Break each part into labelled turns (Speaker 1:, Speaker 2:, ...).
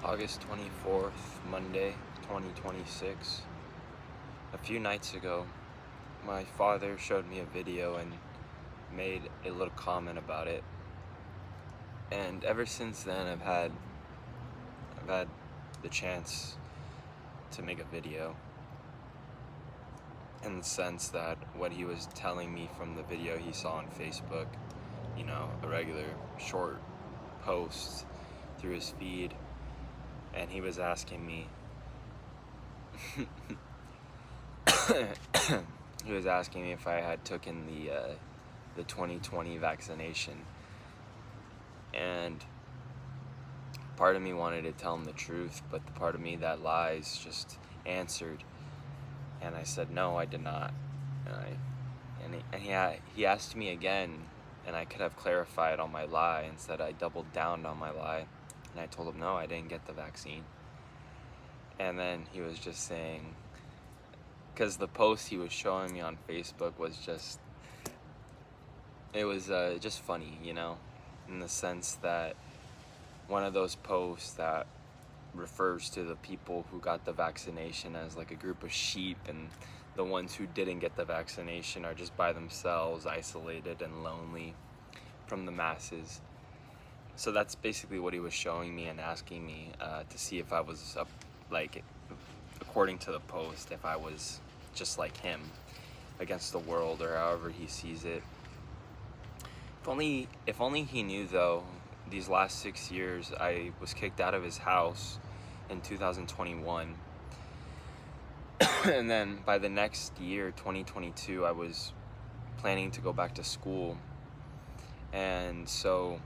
Speaker 1: August 24th, Monday, 2026. A few nights ago, my father showed me a video and made a little comment about it. And ever since then, I've had the chance to make a video, in the sense that what he was telling me from the video he saw on Facebook, a regular short post through his feed, and he was asking me he was asking me if I had taken the 2020 vaccination, and part of me wanted to tell him the truth, but the part of me that lies just answered, and I said no, I did not. And he asked me again, and I could have clarified on my lie. Instead, I doubled down on my lie, and I told him no, I didn't get the vaccine. And then he was just saying, because the post he was showing me on Facebook was just funny, in the sense that one of those posts that refers to the people who got the vaccination as like a group of sheep, and the ones who didn't get the vaccination are just by themselves, isolated and lonely from the masses. So that's basically what he was showing me and asking me to see if I was according to the post, if I was just like him, against the world, or however he sees it. If only he knew, though, these last 6 years I was kicked out of his house in 2021. And then by the next year, 2022, I was planning to go back to school. And so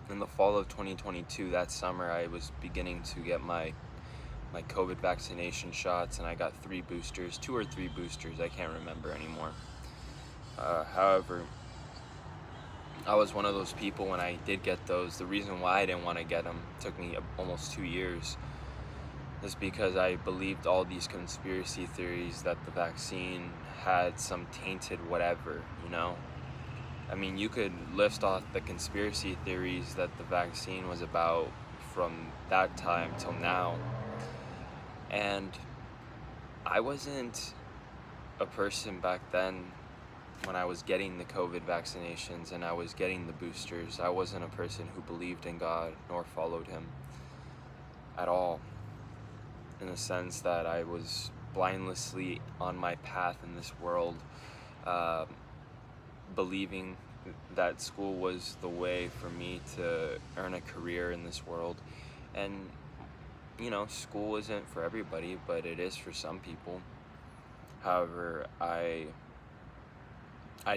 Speaker 1: in the fall of 2022, that summer, I was beginning to get my COVID vaccination shots, and I got 2 or 3 boosters, I can't remember anymore. However, I was one of those people, when I did get those, the reason why I didn't want to get them, took me almost 2 years, is because I believed all these conspiracy theories that the vaccine had some tainted whatever, I mean, you could list off the conspiracy theories that the vaccine was about from that time till now. And I wasn't a person back then, when I was getting the COVID vaccinations and I was getting the boosters, I wasn't a person who believed in God nor followed him at all, in the sense that I was blindlessly on my path in this world, believing that school was the way for me to earn a career in this world. And school isn't for everybody, but it is for some people. However, I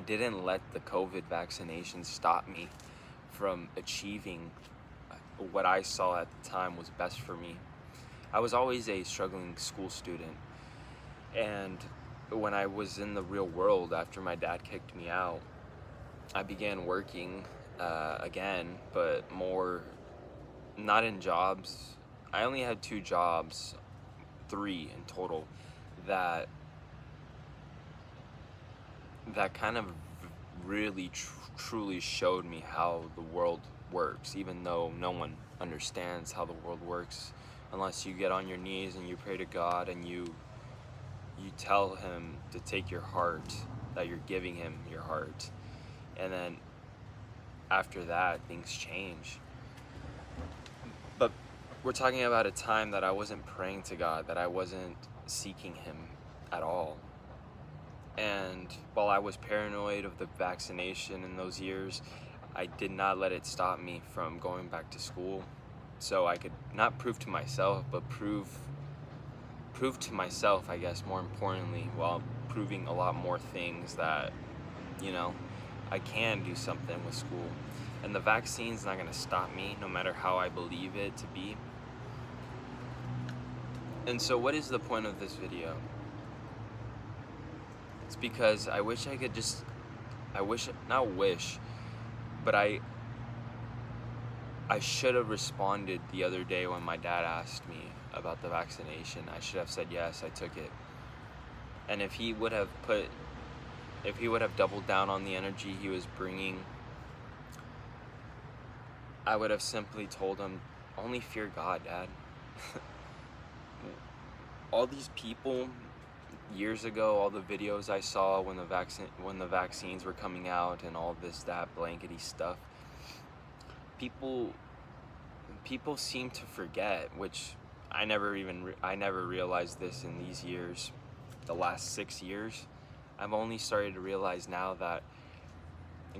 Speaker 1: didn't let the COVID vaccination stop me from achieving what I saw at the time was best for me. I was always a struggling school student, and when I was in the real world after my dad kicked me out, I began working again, but more not in jobs. I only had 2 jobs, 3 in total, that kind of really truly showed me how the world works, even though no one understands how the world works unless you get on your knees and you pray to God and you tell him to take your heart, that you're giving him your heart. And then after that, things change. But we're talking about a time that I wasn't praying to God, that I wasn't seeking him at all. And while I was paranoid of the vaccination in those years, I did not let it stop me from going back to school, so I could not prove to myself, but prove to myself, I guess, more importantly, while proving a lot more things that, I can do something with school. And the vaccine's not going to stop me, no matter how I believe it to be. And so what is the point of this video? It's because I should have responded the other day when my dad asked me about the vaccination. I should have said yes, I took it. And if he would have doubled down on the energy he was bringing, I would have simply told him only fear God, Dad. All these people years ago, all the videos I saw when the vaccines were coming out and all this that blankety stuff, people seem to forget, which I never realized this in these years, the last 6 years. I've only started to realize now that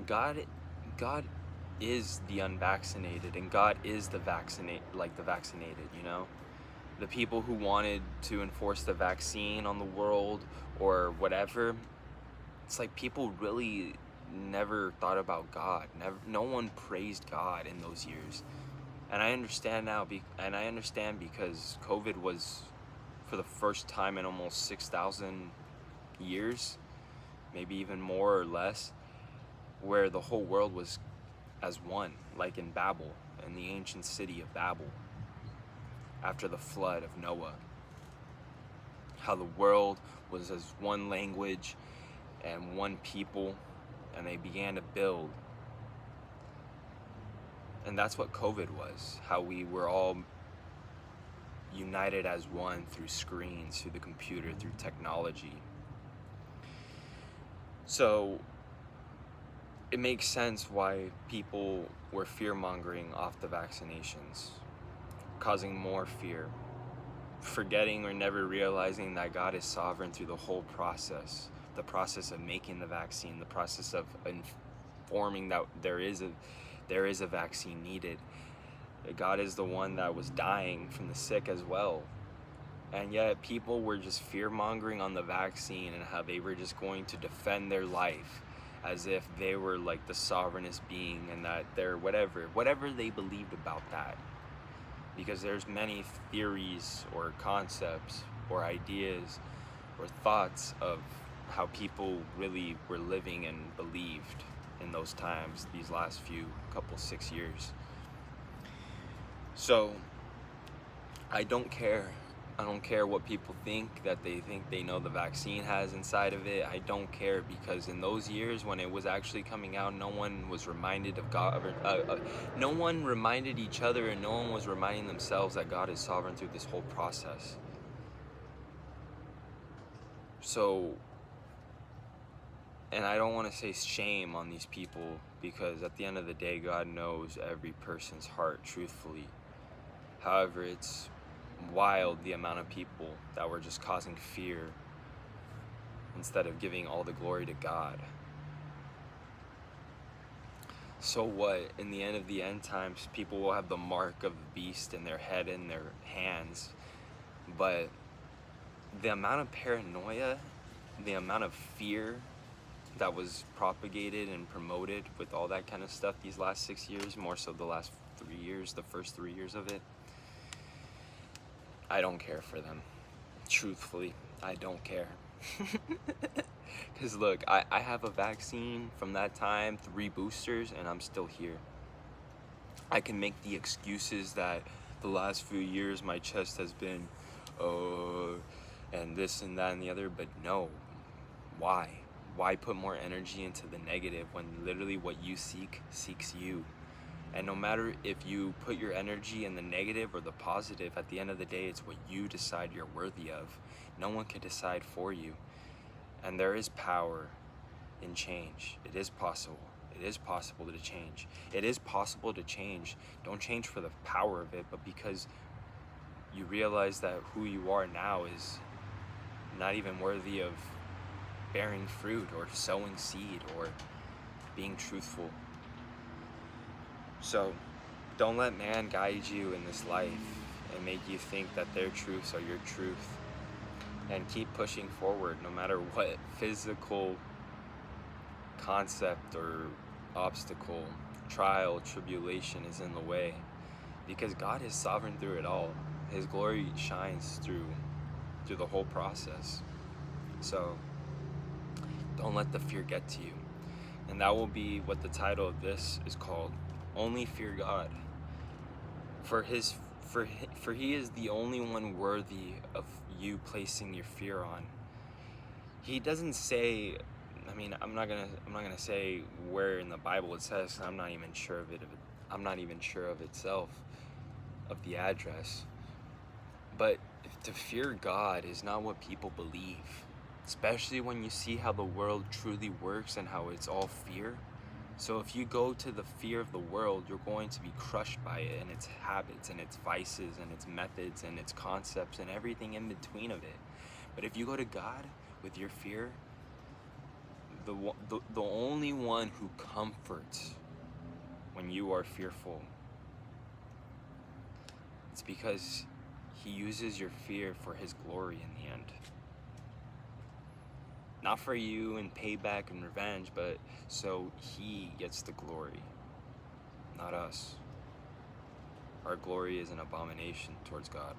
Speaker 1: God is the unvaccinated, and God is the vaccinated, you know? The people who wanted to enforce the vaccine on the world or whatever, it's like people really never thought about God. No one praised God in those years. And I understand now, because COVID was, for the first time in almost 6,000 years, maybe even more or less, where the whole world was as one, like in Babel, in the ancient city of Babel, after the flood of Noah. How the world was as one language and one people, and they began to build. And that's what COVID was, how we were all united as one through screens, through the computer, through technology. So it makes sense why people were fear-mongering off the vaccinations, causing more fear, forgetting or never realizing that God is sovereign through the whole process, the process of making the vaccine, the process of informing that there is a vaccine needed. God is the one that was dying from the sick as well. And yet people were just fear-mongering on the vaccine and how they were just going to defend their life as if they were like the sovereignest being, and that they're whatever they believed about that. Because there's many theories or concepts or ideas or thoughts of how people really were living and believed in those times, these last couple 6 years. So I don't care what people think, that they think they know the vaccine has inside of it. I don't care, because in those years when it was actually coming out, no one was reminded of God. No one reminded each other, and no one was reminding themselves that God is sovereign through this whole process. So, and I don't want to say shame on these people, because at the end of the day, God knows every person's heart truthfully. However, it's wild the amount of people that were just causing fear instead of giving all the glory to God. So what? In the end of the end times, people will have the mark of the beast in their head and their hands. But the amount of paranoia, the amount of fear that was propagated and promoted with all that kind of stuff these last 6 years, more so the last 3 years, the first 3 years of it, I don't care for them. Truthfully, I don't care. Because look, I have a vaccine from that time, 3 boosters, and I'm still here. I can make the excuses that the last few years my chest has been, and this and that and the other, but no. Why? Why put more energy into the negative when literally what you seek seeks you? And no matter if you put your energy in the negative or the positive, at the end of the day, it's what you decide you're worthy of. No one can decide for you. And there is power in change. It is possible. It is possible to change. It is possible to change. Don't change for the power of it, but because you realize that who you are now is not even worthy of bearing fruit or sowing seed or being truthful. So don't let man guide you in this life and make you think that their truths are your truth. And keep pushing forward no matter what physical concept or obstacle, trial, tribulation is in the way. Because God is sovereign through it all. His glory shines through the whole process. So don't let the fear get to you. And that will be what the title of this is called. Only fear God. For he is the only one worthy of you placing your fear on. He doesn't say, I'm not gonna say where in the Bible it says. I'm not even sure of it. I'm not even sure of itself. of the address. But to fear God is not what people believe, especially when you see how the world truly works and how it's all fear. So if you go to the fear of the world, you're going to be crushed by it and its habits and its vices and its methods and its concepts and everything in between of it. But if you go to God with your fear, the only one who comforts when you are fearful, it's because he uses your fear for his glory in the end. Not for you and payback and revenge, but so he gets the glory, not us. Our glory is an abomination towards God.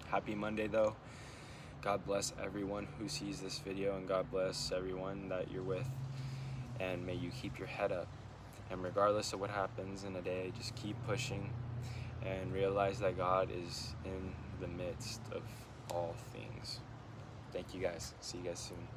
Speaker 1: Happy Monday though. God bless everyone who sees this video, and God bless everyone that you're with, and may you keep your head up, and regardless of what happens in a day, just keep pushing and realize that God is in the midst of all things. Thank you guys. See you guys soon.